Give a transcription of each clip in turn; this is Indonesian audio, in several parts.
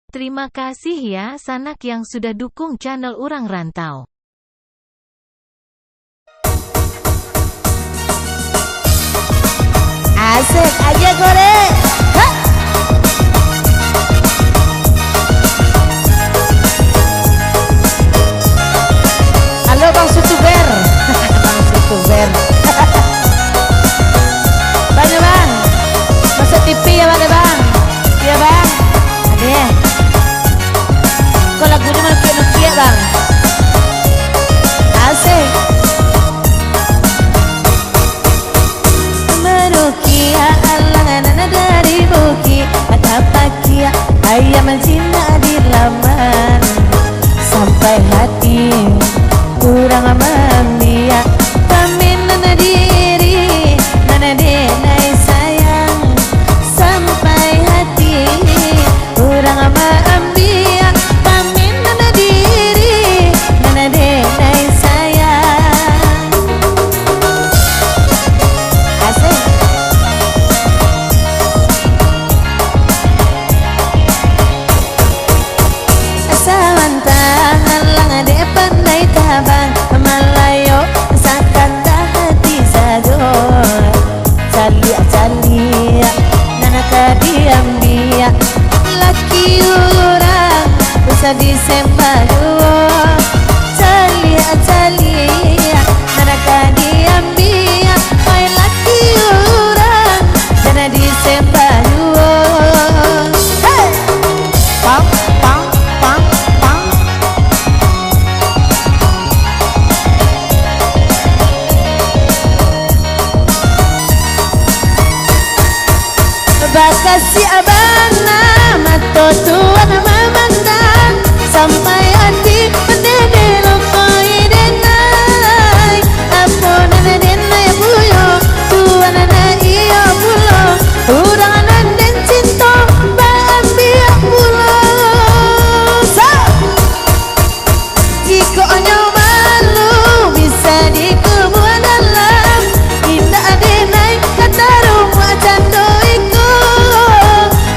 Terima kasih ya sanak yang sudah dukung channel Urang Rantau. Asik aja gore. Halo Bang Sutuber. Bang Sutuber. Bang ya Bang. Masuk TV ya Bang ya Bang. Iya Bang. Ada. Kok lagunya malah kayak Nokia Bang. Asik. Menukia alangan dari buki mata pakia ayam cinta di laman sampai hati kurang mamia paminan diri mana denai sayang sampai hati kurang mamia paminan diri mana denai sayang. Asik. Sawantang lang de pandai tabang malayo sakata hati sador calia nanaka diambia laki orang bisa disembadu calia nanaka diambia oi laki orang jana disembadu. Hey! Pam pam pam pam. Bakasi abang nama tuan memandang sampai hati pendede lokoi denai apun denai buyo tuan na iyo bulo urang den cinta baambia bulo sa jika onyo malu bisa dikubuat dalam indah denai kata rumah cando iku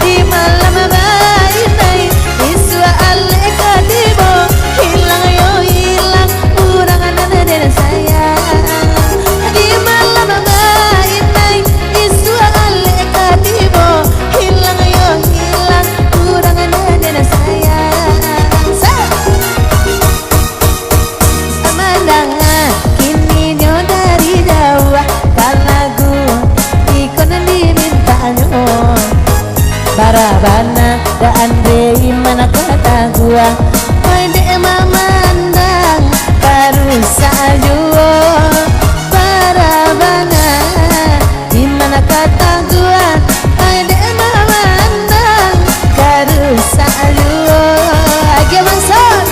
di malam bainai iswa ale kadibo hilang yo hilang urang den sayang di malam bainai iswa ale kadibo hilang yo hilang urang den sayang sa pemandangan kini nyo dari jauh kalagu ikon dimintanyo barabana dan dei mana kata gua oi de mamandang baru sajuo barabana di mana kata gua oi de mamandang baru sajuo age masuk.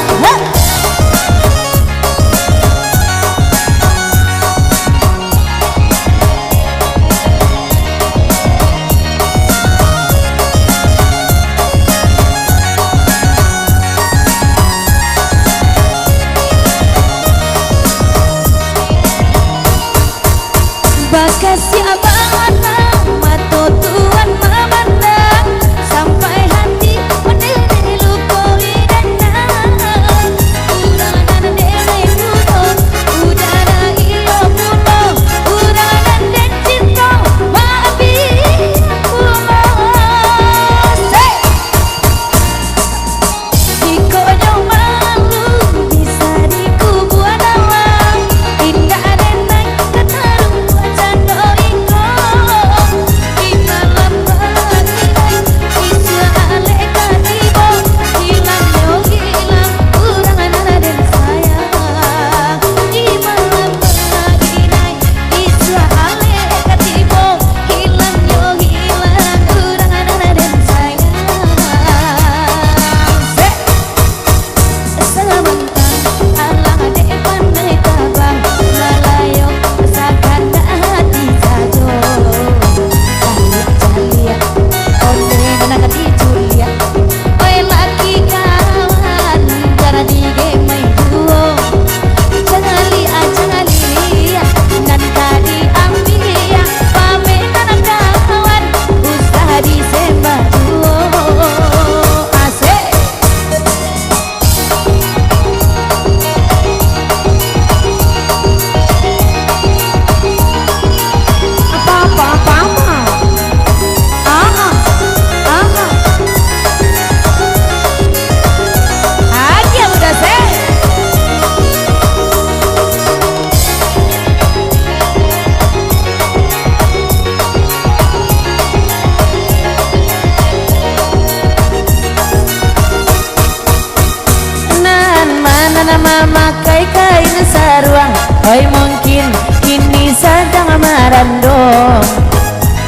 memakai kain saruang. Oi mungkin kini sedang merandong.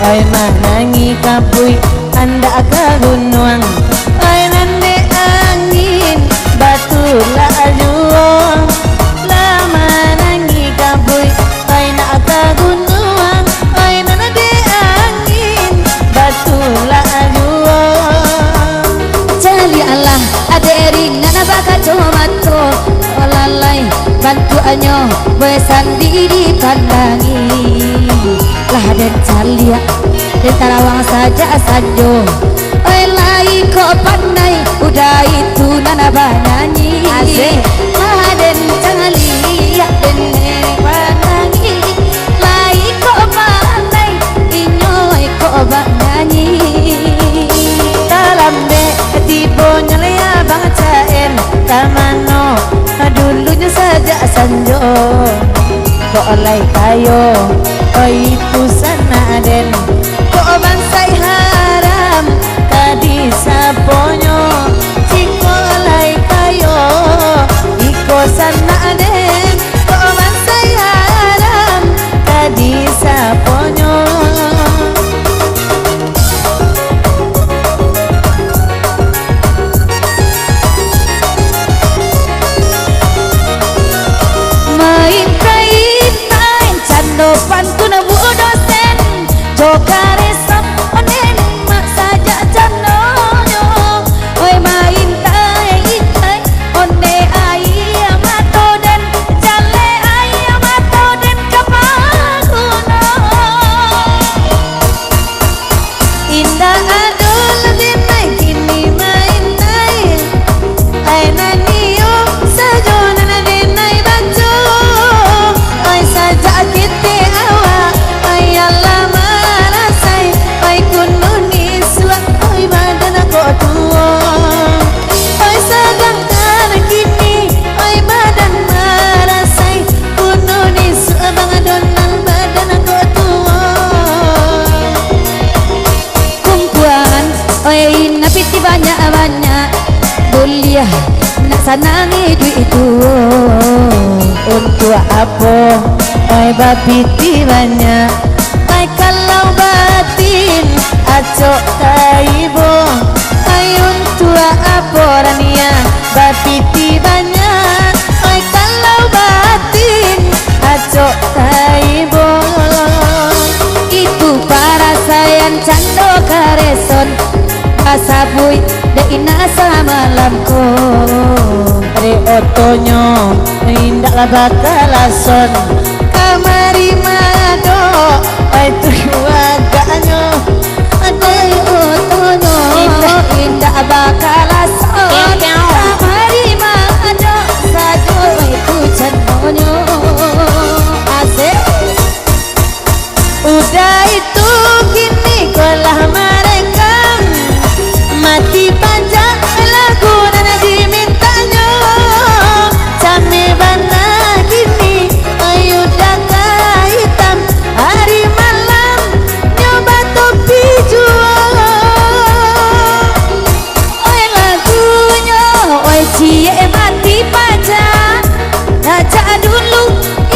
Oi manangi kapui anda ke gunung. Oi nande angin batulah juang. Lama nangi kapui oi nak ke gunung. Oi nande angin batulah juang. Jali Allah adering nana baka tomato olalai bantu anyo besan diri pandangi lah dan calia di tarawang saja sanjo. Oi lai kok pandai udah itu nana banyanyi lah dan calia dan pandangi lai kok pandai inyo kok banyanyi dalam de tibo nyelea bang caen tamano dulunya saja sanjo kok oleh kayo oi itu sana den kok bangsai haram tadi saponyo ciko oleh kayo iko sana den kok bangsai haram tadi saponyo. Pantuna bu dosen jokare sam onen mak saja canoyo. Oi main tai tai onde ayam mato den jale ayam mato den kapaguna. Indah adul dinai kini main tai ai naniyo sajona dinai baco. Oi saja kita banyak-banyak kuliah nak sanangi duit itu untuk apa? Oi bapiti banyak ai kalau batin acok taibo ai untuk apa rania bapiti banyak ai kalau batin acok taibo itu para sayang cando kareson asabui de inasa malamku re otonyo indak bakalason kamari mado ai tu waganyo ada otonyo indak bakalason kamari mado sajo itu canonyo asik udah itu kini kolah mereka mati panjang lagu nana dimintanya came bana gini ayu daka hitam hari malam nyoba topi jual. Oi lagunya oi cie mati panjang aja dulu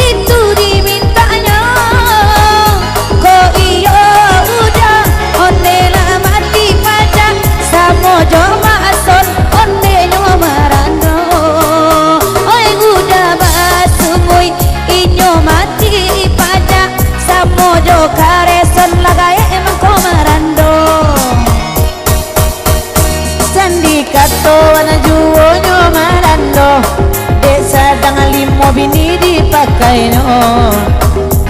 itu dimintanya kok iyo udah ondela mati panjang mojo mason onde nyo marano oi udah basungui inyo mati pada samojo kareson lagae emang ko marando sandi kato wana juo nyo marando desa dengan limo bini dipakai no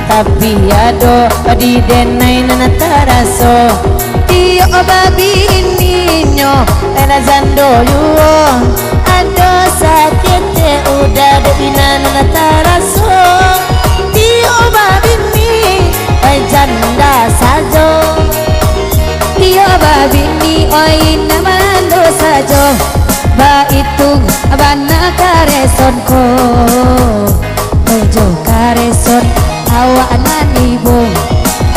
tapi ado di denai nana taraso tio babi ninyo ena zando yuo ado sakete udah de nana taraso tio babi ni ai janda sajo tio babi ni oi namando sajo ba itu bana kareson ko ojo kareson awak nani bo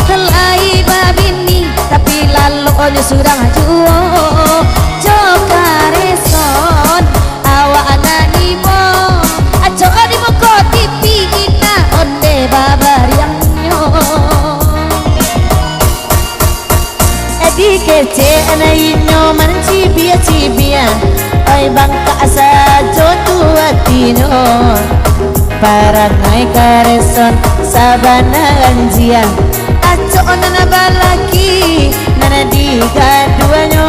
kelai babini tapi lalu onyo surang juo jo kareson awak nani bo dino parangai kareson sabana anjia aco nana balaki nana diga duanyo